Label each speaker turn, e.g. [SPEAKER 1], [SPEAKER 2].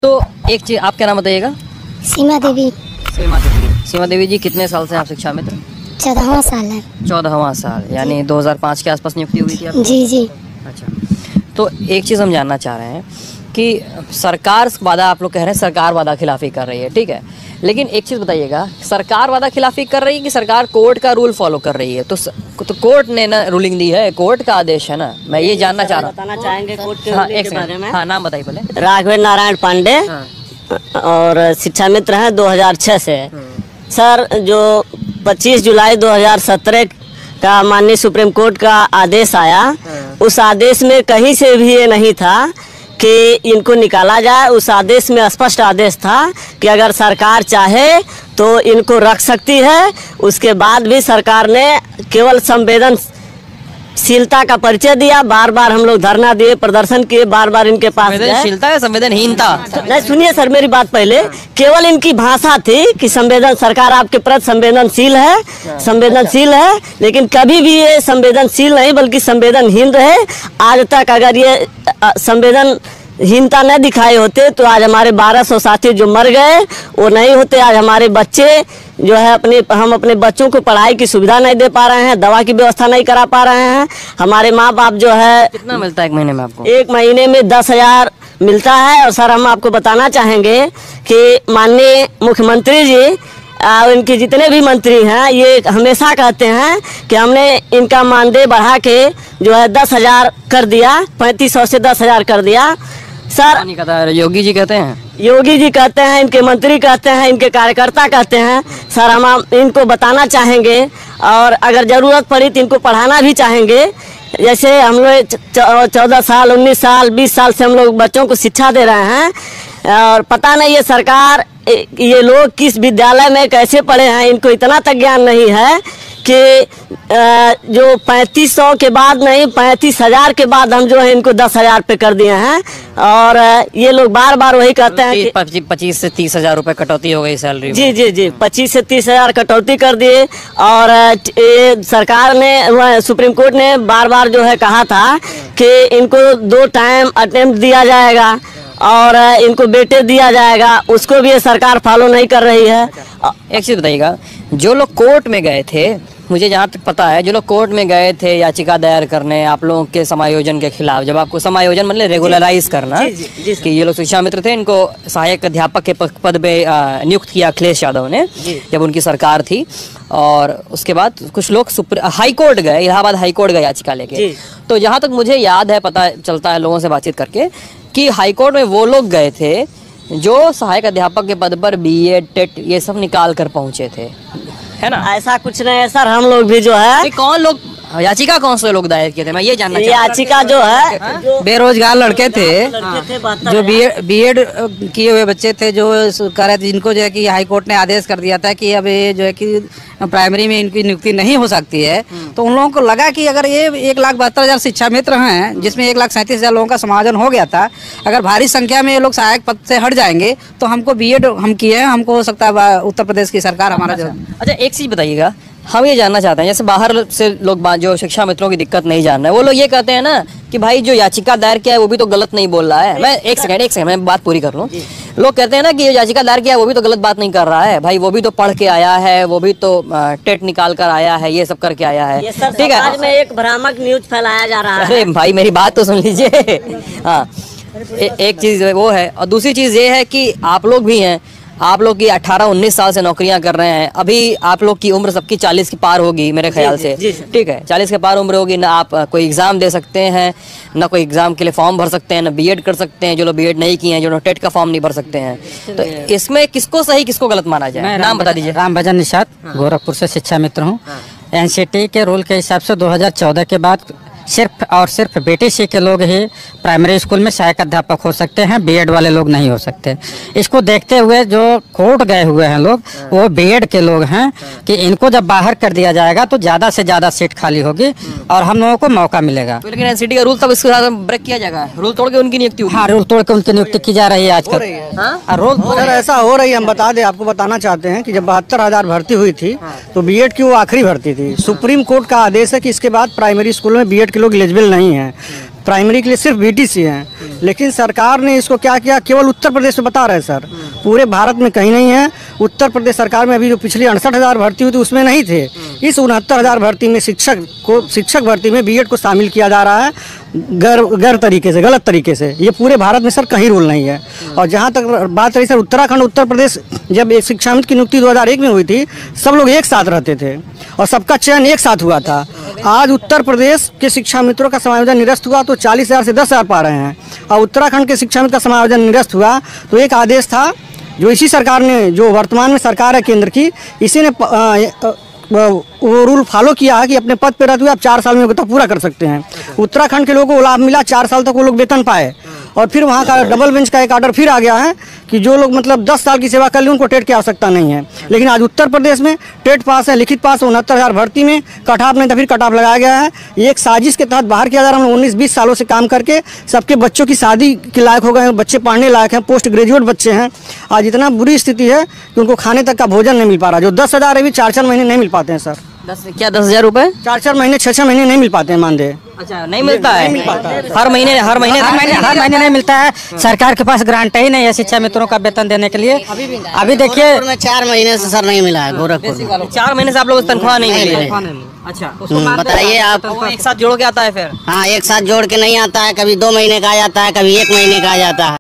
[SPEAKER 1] तो एक चीज, आप क्या नाम बताइएगा?
[SPEAKER 2] सीमा देवी।
[SPEAKER 1] सीमा देवी जी, कितने साल से आप शिक्षा मित्र?
[SPEAKER 2] 14वां साल है।
[SPEAKER 1] 14वां साल, यानी 2005 के आसपास नियुक्ति हुई थी आपकी?
[SPEAKER 2] जी जी।
[SPEAKER 1] अच्छा, तो एक चीज़ हम जानना चाह रहे हैं कि सरकार वादा, आप लोग कह रहे हैं सरकार वादा खिलाफी कर रही है, ठीक है, लेकिन एक चीज़ बताइएगा, सरकार वादा खिलाफी कर रही है कि सरकार कोर्ट का रूल फॉलो कर रही है? तो कोर्ट ने ना रूलिंग दी है, कोर्ट का आदेश है ना, मैं ये जानना चाह रहा हूँ।
[SPEAKER 3] बताना चाहेंगे कोर्ट के
[SPEAKER 1] हाँ, एक
[SPEAKER 3] बारे में।
[SPEAKER 1] हाँ, नाम बताइए पहले।
[SPEAKER 3] राघवेंद्र नारायण पांडे।
[SPEAKER 1] हाँ।
[SPEAKER 3] और शिक्षा मित्र हैं 2006 से। सर, जो 25 जुलाई 2017 का माननीय सुप्रीम कोर्ट का आदेश आया, उस आदेश में कहीं से भी ये नहीं था कि इनको निकाला जाए। उस आदेश में स्पष्ट आदेश था कि अगर सरकार चाहे तो इनको रख सकती है। उसके बाद भी सरकार ने केवल संवेदनशीलता का परिचय दिया। बार बार हम लोग धरना दिए, प्रदर्शन किए, बार बार इनके पास
[SPEAKER 1] संवेदनशीलता है, संवेदनहीनता
[SPEAKER 3] नहीं। सुनिए सर, मेरी बात पहले। केवल इनकी भाषा थी कि सरकार आपके प्रति संवेदनशील है, लेकिन कभी भी ये संवेदनशील नहीं बल्कि संवेदनहीन रहे। आज तक अगर ये संवेदनहीनता न दिखाए होते तो आज हमारे 1200 साथी जो मर गए वो नहीं होते। आज हमारे बच्चे जो है हम अपने बच्चों को पढ़ाई की सुविधा नहीं दे पा रहे हैं, दवा की व्यवस्था नहीं करा पा रहे हैं। हमारे माँ बाप जो है,
[SPEAKER 1] कितना मिलता है एक महीने में आपको?
[SPEAKER 3] एक महीने में 10,000 मिलता है। और सर, हम आपको बताना चाहेंगे कि माननीय मुख्यमंत्री जी इनके जितने भी मंत्री हैं, ये हमेशा कहते हैं कि हमने इनका मानदेय बढ़ा के जो है 10,000 कर दिया, 3500 से 10,000 कर दिया। सर,
[SPEAKER 1] नहीं कहता, योगी जी कहते हैं,
[SPEAKER 3] योगी जी कहते हैं, इनके मंत्री कहते हैं, इनके कार्यकर्ता कहते हैं। सर, हम इनको बताना चाहेंगे और अगर ज़रूरत पड़ी तो इनको पढ़ाना भी चाहेंगे। जैसे हम लोग 14 साल, 19 साल, 20 साल से हम लोग बच्चों को शिक्षा दे रहे हैं और पता नहीं ये सरकार, ये लोग किस विद्यालय में कैसे पढ़े हैं, इनको इतना तक ज्ञान नहीं है कि जो 3500 के बाद नहीं, 35,000 के बाद हम जो है इनको 10,000 पे कर दिए हैं। और ये लोग बार बार वही कहते हैं कि
[SPEAKER 1] 25 से 30,000 रुपए कटौती हो गई सैलरी।
[SPEAKER 3] जी जी जी, 25 से 30,000 कटौती कर दिए। और सरकार ने, सुप्रीम कोर्ट ने बार बार जो है कहा था कि इनको 2 टाइम अटेम्प्ट दिया जाएगा और इनको बेटे दिया जाएगा, उसको भी ये सरकार फॉलो नहीं कर रही है।
[SPEAKER 1] एक चीज बताइएगा, जो लोग कोर्ट में गए थे, मुझे जहाँ तक पता है, जो लोग कोर्ट में गए थे याचिका दायर करने आप लोगों के समायोजन के खिलाफ, जब आपको समायोजन मतलब रेगुलराइज करना, कि ये लोग शिक्षा मित्र थे, इनको सहायक अध्यापक के पद पे नियुक्त किया अखिलेश यादव ने, जब उनकी सरकार थी। और उसके बाद कुछ लोग हाई कोर्ट गए, इलाहाबाद हाई कोर्ट गए याचिका लेके। तो जहाँ तक मुझे याद है, पता चलता है लोगों से बातचीत करके, कि हाई कोर्ट में वो लोग गए थे जो सहायक अध्यापक के पद पर BEd, टेट ये सब निकाल कर पहुंचे थे, है ना?
[SPEAKER 3] ऐसा कुछ नहीं है सर, हम लोग भी जो है,
[SPEAKER 1] कौन लोग याचिका, कौन से लोग दायर किए थे, मैं ये जानना चाहता हूं।
[SPEAKER 3] याचिका जो है,
[SPEAKER 4] बेरोजगार लड़के थे जो बीएड किए हुए बच्चे थे, जो कह रहे थे, जिनको जो है कि हाई कोर्ट ने आदेश कर दिया था कि अब ये जो है कि प्राइमरी में इनकी नियुक्ति नहीं हो सकती है। तो उन लोगों को लगा कि अगर ये 1,72,000 शिक्षा मित्र हैं, जिसमें 1,37,000 लोगों का समायोजन हो गया था, अगर भारी संख्या में ये लोग सहायक पद से हट जाएंगे तो हमको BEd हम किए हैं, हमको हो सकता है उत्तर प्रदेश की सरकार हमारा जो।
[SPEAKER 1] अच्छा, एक चीज बताइएगा, हम ये जानना चाहते हैं, जैसे बाहर से लोग जो शिक्षा मित्रों की दिक्कत नहीं जान रहे, वो लोग ये कहते हैं ना कि भाई जो याचिका दायर किया है वो भी तो गलत नहीं बोल रहा है। मैं एक सेकंड मैं बात पूरी कर लूं। लोग कहते हैं ना कि जो याचिका दायर किया है वो भी तो गलत बात नहीं कर रहा है, भाई वो भी तो पढ़ के आया है, वो भी तो टेट निकाल कर आया है, ये सब करके आया है, ठीक है।
[SPEAKER 3] समाज में एक भ्रामक न्यूज फैलाया जा रहा है।
[SPEAKER 1] अरे भाई, मेरी बात तो सुन लीजिए। हाँ, एक चीज वो है, और दूसरी चीज ये है कि आप लोग भी हैं, आप लोग की 18-19 साल से नौकरियां कर रहे हैं। अभी आप लोग की उम्र सबकी 40 की पार होगी मेरे ख्याल से, ठीक है, 40 के पार उम्र होगी ना, आप कोई एग्जाम दे सकते हैं, ना कोई एग्जाम के लिए फॉर्म भर सकते हैं, ना BEd कर सकते हैं, जो लोग BEd नहीं किए हैं, जो लोग टेट का फॉर्म नहीं भर सकते हैं। तो इसमें किसको सही किसको गलत माना जाए? नाम बता दीजिए।
[SPEAKER 4] राम भजन निषाद, गोरखपुर से शिक्षा मित्र हूँ। NCT के रूल के हिसाब से 2014 के बाद सिर्फ और सिर्फ BTC के लोग ही प्राइमरी स्कूल में सहायक अध्यापक हो सकते हैं, BEd वाले लोग नहीं हो सकते। इसको देखते हुए जो कोर्ट गए हुए हैं लोग, वो BEd के लोग हैं कि इनको जब बाहर कर दिया जाएगा तो ज़्यादा से ज़्यादा सीट खाली होगी और हम लोगों को मौका मिलेगा।
[SPEAKER 1] लेकिन NCT का रूल तब इसके साथ ब्रेक किया जाएगा, रूल तोड़ के उनकी नियुक्ति होगी।
[SPEAKER 4] हाँ, रूल तोड़ के उनकी नियुक्ति की जा रही है आजकल।
[SPEAKER 5] सर, ऐसा हो रही है, हम बता दें, आपको बताना चाहते हैं कि जब 72,000 भर्ती हुई थी तो BEd की वो आखिरी भर्ती थी। सुप्रीम कोर्ट का आदेश है कि इसके बाद प्राइमरी स्कूल में BEd के लोग एलिजिबल नहीं है। प्राइमरी के लिए सिर्फ बीटीसी हैं, लेकिन सरकार ने इसको क्या किया, केवल उत्तर प्रदेश में बता रहे हैं सर, पूरे भारत में कहीं नहीं है। उत्तर प्रदेश सरकार में अभी जो पिछली 68,000 भर्ती हुई थी उसमें नहीं थे। इस 69,000 भर्ती में शिक्षक भर्ती में बीएड को शामिल किया जा रहा है गैर तरीके से, गलत तरीके से। ये पूरे भारत में सर कहीं रूल नहीं है। और जहाँ तक बात रही सर उत्तराखंड उत्तर प्रदेश, जब एक शिक्षा मंत्री की नियुक्ति 2001 में हुई थी, सब लोग एक साथ रहते थे और सबका चयन एक साथ हुआ था। आज उत्तर प्रदेश के शिक्षा मित्रों का समायोजन निरस्त हुआ तो 40,000 से 10,000 पा रहे हैं, और उत्तराखंड के शिक्षा मित्र का समायोजन निरस्त हुआ तो एक आदेश था जो इसी सरकार ने, जो वर्तमान में सरकार है केंद्र की, इसी ने वो रूल फॉलो किया है कि अपने पद पे रहते हुए आप 4 साल में योग्यता पूरा कर सकते हैं। उत्तराखंड के लोगों को लाभ मिला, 4 साल तक वो लोग वेतन पाए। और फिर वहाँ का डबल बेंच का एक आर्डर फिर आ गया है कि जो लोग मतलब 10 साल की सेवा कर ली उनको टेट की आवश्यकता नहीं है। लेकिन आज उत्तर प्रदेश में टेट पास है, लिखित पास 69,000 भर्ती में कट ऑफ नहीं था, फिर कट ऑफ लगाया गया है। ये एक साजिश के तहत बाहर किया जा रहा है। हम 19-20 सालों से काम करके सबके बच्चों की शादी के लायक हो गए हैं, बच्चे पढ़ने लायक हैं, पोस्ट ग्रेजुएट बच्चे हैं। आज इतना बुरी स्थिति है कि उनको खाने तक का भोजन नहीं मिल पा रहा। जो 10,000 है भी 4-4 महीने नहीं मिल पाते हैं सर।
[SPEAKER 1] 10,000 रुपए
[SPEAKER 5] 4-4 महीने 6-6 महीने नहीं मिल पाते हैं, मान दे।
[SPEAKER 1] अच्छा, नहीं मिलता है, हर महीने
[SPEAKER 4] नहीं मिलता है। सरकार के पास ग्रांट ही नहीं है शिक्षा मित्रों का वेतन देने के लिए। अभी देखिए
[SPEAKER 3] 4 महीने से सर नहीं मिला है गोरखपुर में।
[SPEAKER 1] 4 महीने से आप लोगों को तनख्वाह नहीं मिली है। अच्छा,
[SPEAKER 3] बताइए आप।
[SPEAKER 1] वो एक साथ जोड़ के आता है फिर?
[SPEAKER 3] हाँ, एक साथ जोड़ के नहीं आता है, कभी 2 महीने का आ जाता है, कभी 1 महीने का आ जाता है।